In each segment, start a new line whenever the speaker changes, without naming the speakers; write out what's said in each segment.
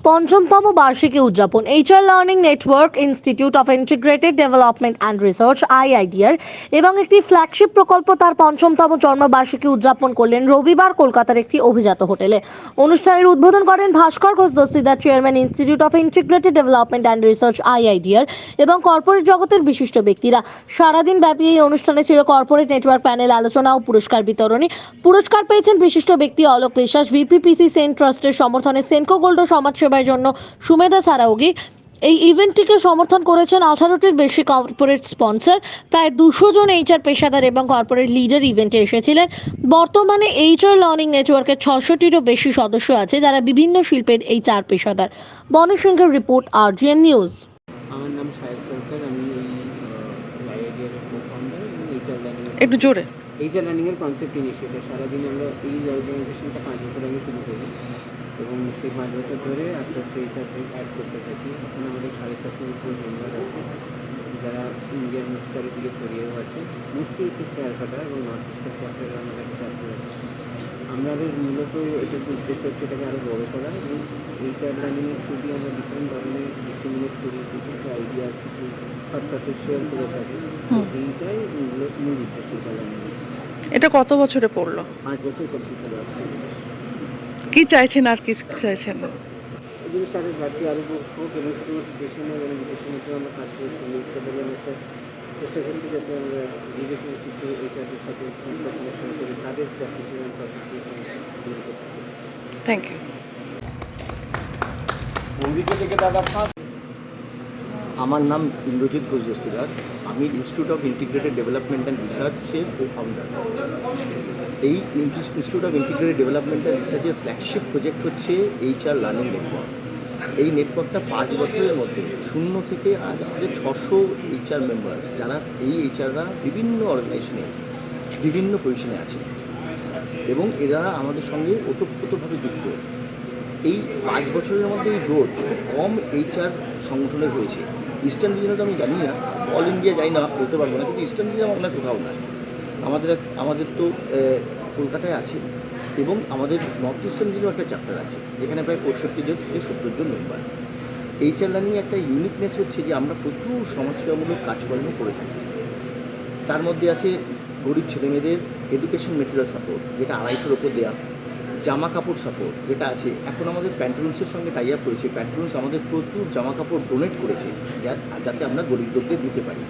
পঞ্চমতম বার্ষিকী উদযাপন HR learning network institute of integrated development and research IIDR এবং একটি ফ্ল্যাগশিপ প্রকল্প তার পঞ্চমতম জন্মবার্ষিকী উদযাপন করলেন রবিবার কলকাতার একটি অভিজাত হোটেলে। অনুষ্ঠানের উদ্বোধন করেন Bhaskar Ghosh Dastidar, chairman, institute of integrated development and research IIDR এবং কর্পোরেট জগতের বিশিষ্ট ব্যক্তিরা। সারাদিন ব্যাপী এই অনুষ্ঠানে ছিল কর্পোরেট নেটওয়ার্ক প্যানেল আলোচনা ও পুরস্কার বিতরণী। পুরস্কার পেয়েছেন বিশিষ্ট ব্যক্তি অলোক বিশ্বাস, ভিপিপিসি সেন্ট ট্রাস্টের সমর্থনে সেনকো গোল্ড সমাজ সেবার জন্য সুমেধা সারাওগি। এই ইভেন্টটিকে সমর্থন করেছেন 18টির বেশি কর্পোরেট স্পন্সর। প্রায় 200 জন এইচআর পেশাদার এবং কর্পোরেট লিডার ইভেন্টে এসেছিলেন। বর্তমানে এইচআর লার্নিং নেটওয়ার্কের 600টিরও বেশি সদস্য আছে যারা বিভিন্ন শিল্পের এইচআর পেশাদার। বনি সিংহের রিপোর্ট, আরজিএন নিউজ।
আমার নাম শাহেদ সরকার, আমি আইআইডিআর কো-ফাউন্ডার এবং এইচআর লার্নিং
একটু জোরে
এইচআর লার্নিংয়ের কনসেপ্ট ইনিশিয়েটার। সারাদিন আমরা এই অর্গানাইজেশনটা 5 বছর আগে শুরু করি এবং সেই 5 বছর ধরে আস্তে আস্তে এইচআরকে অ্যাড করতে থাকি। এখন আমাদের 650-এর উপর মেম্বার আছে যারা ইন্ডিয়ার চারিদিকে ছড়িয়েও আছে, মোস্টলি ক্যালকাটা এবং নর্থ ইস্টার চ্যাপ্টারে আমাদের একটা চ্যাপ্টার আছে। আমাদের মূলত এটার উদ্দেশ্য হচ্ছে এটাকে আরও বড়ো করা এবং এইচআর লার্নিংয়ের থ্রু দিয়ে আমরা ডিফারেন্ট ধরনের ডিসিমিনেট করি, কিছু আইডিয়াস, কিছু থট প্রসেস শেয়ার করে থাকি। এইটাই মূল উদ্দেশ্য এইচআর লার্নিংয়ের।
এটা কত বছরে পড়লো?
5 বছর কমপ্লিট হলো আজকে।
কি চাইছেন আর কি চাইছেন?
এই জিনিসটা আরও বাড়তি আরও হোক এবং শুধুমাত্র দেশে নয় এবং বিদেশের মধ্যেও আমরা কাজ করে শুরু করতে পারি। আমি একটা চেষ্টা করছি যাতে আমরা বিদেশের কিছু এইচআরদের সাথে কানেকশন করে তাদের প্র্যাকটিস এবং প্রসেস নিয়ে তৈরি করতে চাই।
Thank you.
আমার নাম ইন্দ্রজিৎ ঘোষ দস্তিদার, আমি institute of integrated development and রিসার্চের কো-ফাউন্ডার। এই institute of integrated development and রিসার্চের ফ্ল্যাগশিপ প্রজেক্ট হচ্ছে এইচআর লার্নিং নেটওয়ার্ক। এই নেটওয়ার্কটা 5 বছরের মধ্যে 0 থেকে আজ আমাদের 600 এইচআর মেম্বার্স, যারা এই এইচআররা বিভিন্ন অর্গানাইজেশনে বিভিন্ন পজিশনে আছে এবং এরা আমাদের সঙ্গে ওতপ্রোতভাবে যুক্ত। এই 5 বছরের মধ্যে এই গ্রোথ কম এইচআর সংগঠনের হয়েছে। ইস্টার্ন রিজনে তো আমি জানি না, অল ইন্ডিয়া যাই না বলতে পারবো না, কিন্তু ইস্টার্ন রিজনে আমার কোথাও না। আমাদের তো কলকাতায় আছে এবং আমাদের নর্থ ইস্টার্ন রিজনেও একটা চ্যাপ্টার আছে যেখানে প্রায় 65 জন থেকে 70 জন মেম্বার। এইচআর লার্নিং একটা ইউনিকনেস হচ্ছে যে আমরা প্রচুর সমাজসেবামূলক কাজকর্ম করে থাকি। তার মধ্যে আছে গরিব ছেলেমেয়েদের এডুকেশন মেটেরিয়াল সাপোর্ট, যেটা 250-এর ওপর দেওয়া, জামা কাপড় সাপোর্ট যেটা আছে। এখন আমাদের প্যান্টুলসের সঙ্গে টাই আপ করেছে, প্যান্টুলস আমাদের প্রচুর জামা কাপড় ডোনেট করেছে যাতে আমরা গরিব লোকদের দিতে পারি।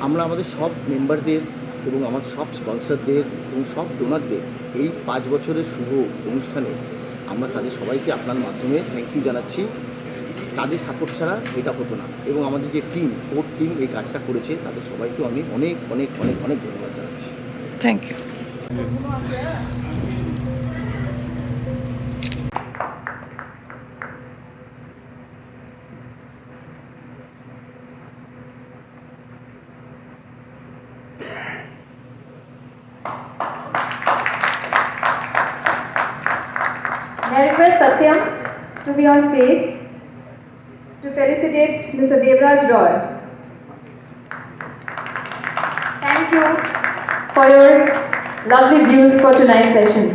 আমরা আমাদের সব মেম্বারদের এবং আমাদের সব স্পন্সরদের এবং সব ডোনারদের এই 5 বছরের শুভ অনুষ্ঠানে আমরা তাদের সবাইকে আপনার মাধ্যমে থ্যাংক ইউ জানাচ্ছি। তাদের সাপোর্ট ছাড়া এটা হতো না এবং আমাদের যে কোর টিম এই কাজটা করেছে তাদের সবাইকেও আমি অনেক অনেক অনেক অনেক ধন্যবাদ জানাচ্ছি।
Thank you.
I request Satyam to be on stage to felicitate Mr. Devraj Roy. Thank you for your lovely views for tonight's session.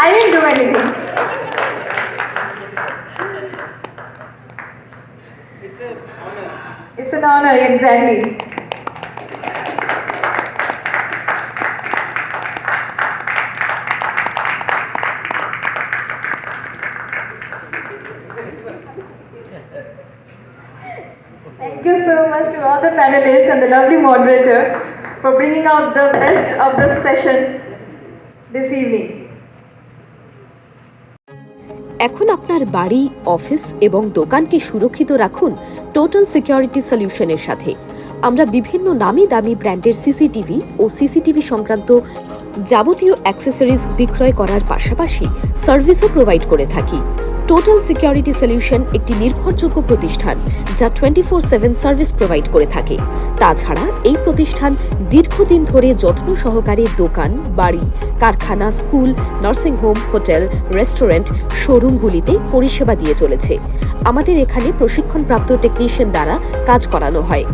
I didn't do anything. It's an honor, exactly. Thank you so much to all the panelists and the lovely moderator for bringing out the best of this session this evening.
এখন আপনার বাড়ি, office এবং দোকানকে সুরক্ষিত রাখুন total security সলিউশনের সাথে। আমরা বিভিন্ন নামি দামি ব্র্যান্ডের সিসিটিভি ও সিসিটিভি সংক্রান্ত যাবতীয় অ্যাক্সেসরিজ বিক্রয় করার পাশাপাশি সার্ভিসও প্রোভাইড করে থাকি। টোটাল সিকিউরিটি সলিউশন একটি নির্ভরযোগ্য প্রতিষ্ঠান যা 24/7 সার্ভিস প্রোভাইড করে থাকে। তাছাড়া এই প্রতিষ্ঠান দীর্ঘদিন ধরে যত্ন সহকারে দোকান, বাড়ি, কারখানা, স্কুল, নার্সিংহোম, হোটেল, রেস্টুরেন্ট, শোরুমগুলিতে পরিষেবা দিয়ে চলেছে। আমাদের এখানে প্রশিক্ষণপ্রাপ্ত টেকনিশিয়ান দ্বারা কাজ করানো হয়।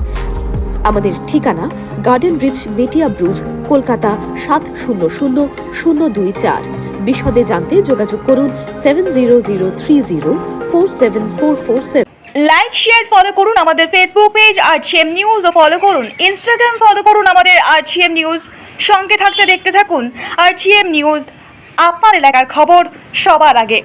আমাদের ঠিকানা গার্ডেন রিচ, মেটিয়া ব্রুজ, কলকাতা 700024। বিশদে জানতে যোগাযোগ করুন 7003047447।
লাইক, শেয়ার, ফলো করুন আমাদের ফেসবুক পেজ RGM নিউজ ও ফলো করুন ইনস্টাগ্রাম, ফলো করুন আমাদের RGM নিউজ। সঙ্গে থাকতে দেখতে থাকুন RGM নিউজ, আপনার এলাকার খবর সবার আগে।